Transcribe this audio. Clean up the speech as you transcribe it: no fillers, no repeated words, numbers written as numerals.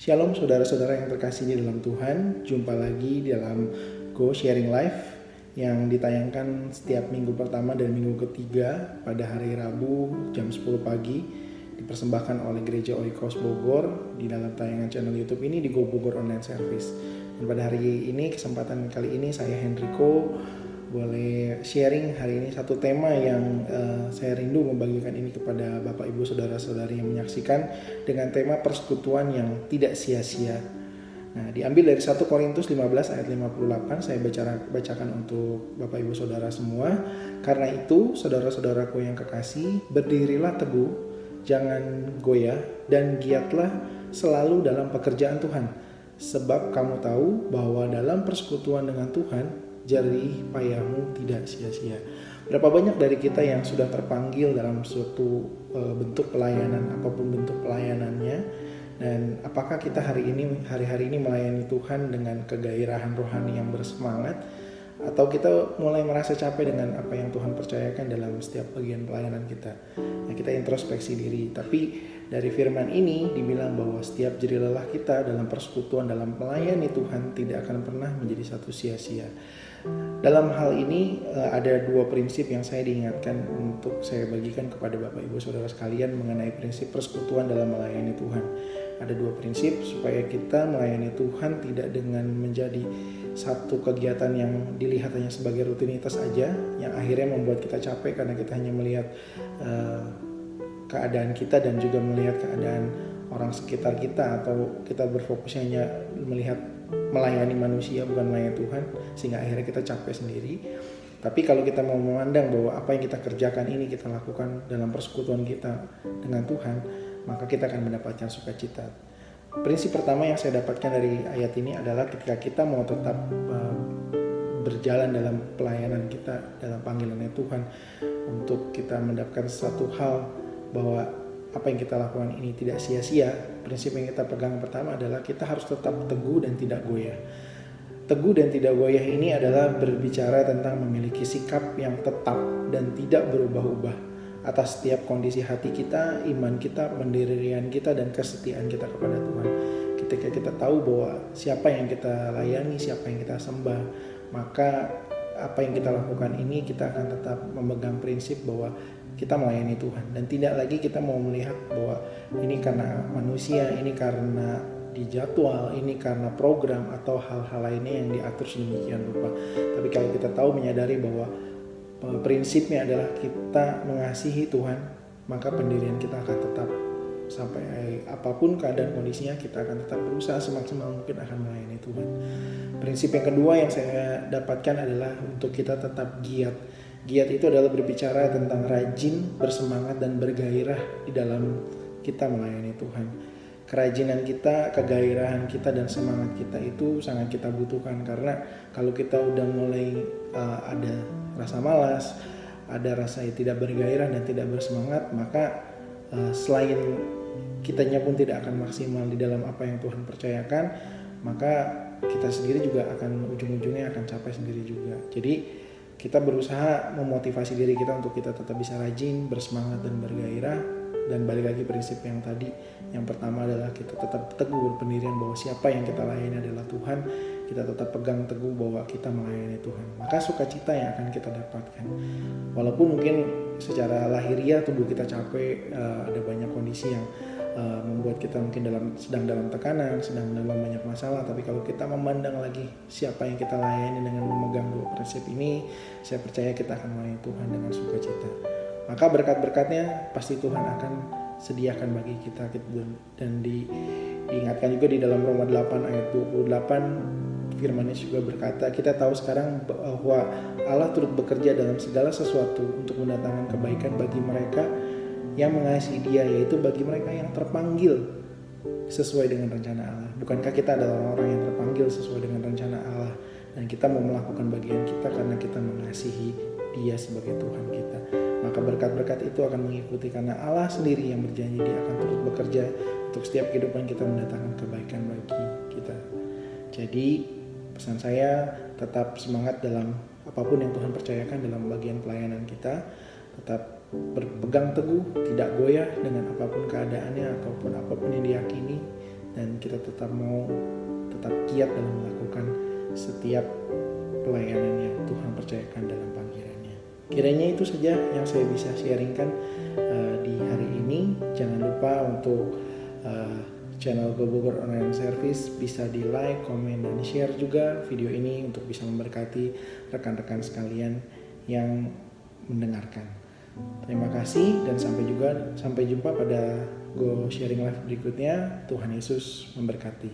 Shalom saudara-saudara yang terkasih di dalam Tuhan. Jumpa lagi di dalam Go Sharing Life yang ditayangkan setiap minggu pertama dan minggu ketiga pada hari Rabu jam 10 pagi. Dipersembahkan oleh Gereja Oikos Bogor di dalam tayangan channel YouTube ini di Go Bogor Online Service. Dan pada hari ini, kesempatan kali ini saya Henrico boleh sharing hari ini satu tema yang saya rindu membagikan ini kepada Bapak Ibu Saudara-saudari yang menyaksikan dengan tema persekutuan yang tidak sia-sia. Nah, diambil dari 1 Korintus 15 ayat 58, saya bacakan untuk Bapak Ibu Saudara semua. Karena itu, saudara-saudaraku yang kekasih, berdirilah teguh, jangan goyah, dan giatlah selalu dalam pekerjaan Tuhan. Sebab kamu tahu bahwa dalam persekutuan dengan Tuhan, jerih payahmu tidak sia-sia. Berapa banyak dari kita yang sudah terpanggil dalam suatu bentuk pelayanan, apapun bentuk pelayanannya, dan apakah kita hari ini melayani Tuhan dengan kegairahan rohani yang bersemangat, atau kita mulai merasa capek dengan apa yang Tuhan percayakan dalam setiap bagian pelayanan kita. Nah, kita introspeksi diri. Tapi dari firman ini dibilang bahwa setiap jerih lelah kita dalam persekutuan, dalam melayani Tuhan tidak akan pernah menjadi satu sia-sia. Dalam hal ini ada dua prinsip yang saya diingatkan untuk saya bagikan kepada Bapak Ibu Saudara sekalian mengenai prinsip persekutuan dalam melayani Tuhan. Ada dua prinsip supaya kita melayani Tuhan tidak dengan menjadi satu kegiatan yang dilihat hanya sebagai rutinitas aja, yang akhirnya membuat kita capek karena kita hanya melihat keadaan kita dan juga melihat keadaan orang sekitar kita, atau kita berfokus hanya melihat melayani manusia bukan melayani Tuhan, sehingga akhirnya kita capek sendiri. Tapi kalau kita mau memandang bahwa apa yang kita kerjakan ini kita lakukan dalam persekutuan kita dengan Tuhan, maka kita akan mendapatkan sukacita. Prinsip pertama yang saya dapatkan dari ayat ini adalah ketika kita mau tetap berjalan dalam pelayanan kita, dalam panggilannya Tuhan, untuk kita mendapatkan satu hal bahwa apa yang kita lakukan ini tidak sia-sia. Prinsip yang kita pegang pertama adalah kita harus tetap teguh dan tidak goyah. Teguh dan tidak goyah ini adalah berbicara tentang memiliki sikap yang tetap dan tidak berubah-ubah atas setiap kondisi hati kita, iman kita, pendirian kita, dan kesetiaan kita kepada Tuhan. Ketika kita tahu bahwa siapa yang kita layani, siapa yang kita sembah, maka apa yang kita lakukan ini kita akan tetap memegang prinsip bahwa kita melayani Tuhan, dan tidak lagi kita mau melihat bahwa ini karena manusia, ini karena dijadwal, ini karena program atau hal-hal lainnya yang diatur sedemikian rupa. Tapi kalau kita tahu menyadari bahwa prinsipnya adalah kita mengasihi Tuhan, maka pendirian kita akan tetap sampai apapun keadaan kondisinya, kita akan tetap berusaha semaksimal mungkin akan melayani Tuhan. Prinsip yang kedua yang saya dapatkan adalah untuk kita tetap giat. Giat itu adalah berbicara tentang rajin, bersemangat, dan bergairah di dalam kita melayani Tuhan. Kerajinan kita, kegairahan kita, dan semangat kita itu sangat kita butuhkan, karena kalau kita udah mulai ada rasa malas, ada rasa tidak bergairah dan tidak bersemangat, maka selain kitanya pun tidak akan maksimal di dalam apa yang Tuhan percayakan, maka kita sendiri juga akan ujung-ujungnya akan capek sendiri juga. Jadi kita berusaha memotivasi diri kita untuk kita tetap bisa rajin, bersemangat, dan bergairah. Dan balik lagi prinsip yang tadi, yang pertama adalah kita tetap teguh berpendirian bahwa siapa yang kita layani adalah Tuhan. Kita tetap pegang teguh bahwa kita melayani Tuhan, maka sukacita yang akan kita dapatkan. Walaupun mungkin secara lahiriah tubuh kita capek, ada banyak kondisi yang membuat kita mungkin sedang dalam tekanan, sedang dalam banyak masalah. Tapi kalau kita memandang lagi siapa yang kita layani dengan memegang dua prinsip ini, saya percaya kita akan melayani Tuhan dengan sukacita. Maka berkat-berkatnya pasti Tuhan akan sediakan bagi kita. Dan diingatkan juga di dalam Roma 8 ayat 28, firman Yesus juga berkata, kita tahu sekarang bahwa Allah turut bekerja dalam segala sesuatu untuk mendatangkan kebaikan bagi mereka yang mengasihi Dia, yaitu bagi mereka yang terpanggil sesuai dengan rencana Allah. Bukankah kita adalah orang-orang yang terpanggil sesuai dengan rencana Allah, dan kita mau melakukan bagian kita karena kita mengasihi Dia sebagai Tuhan kita. Maka berkat-berkat itu akan mengikuti, karena Allah sendiri yang berjanji Dia akan turut bekerja untuk setiap kehidupan kita mendatangkan kebaikan bagi kita. Jadi pesan saya, tetap semangat dalam apapun yang Tuhan percayakan dalam bagian pelayanan kita. Tetap berpegang teguh, tidak goyah dengan apapun keadaannya ataupun apapun yang diyakini, dan kita tetap giat dalam melakukan setiap pelayanan yang Tuhan percayakan dalam panggilannya. Kiranya itu saja yang saya bisa sharingkan di hari ini. Jangan lupa untuk channel Go Bogor Online Service bisa di like, komen, dan share juga video ini untuk bisa memberkati rekan-rekan sekalian yang mendengarkan. Terima kasih dan sampai jumpa pada Go Sharing Live berikutnya. Tuhan Yesus memberkati.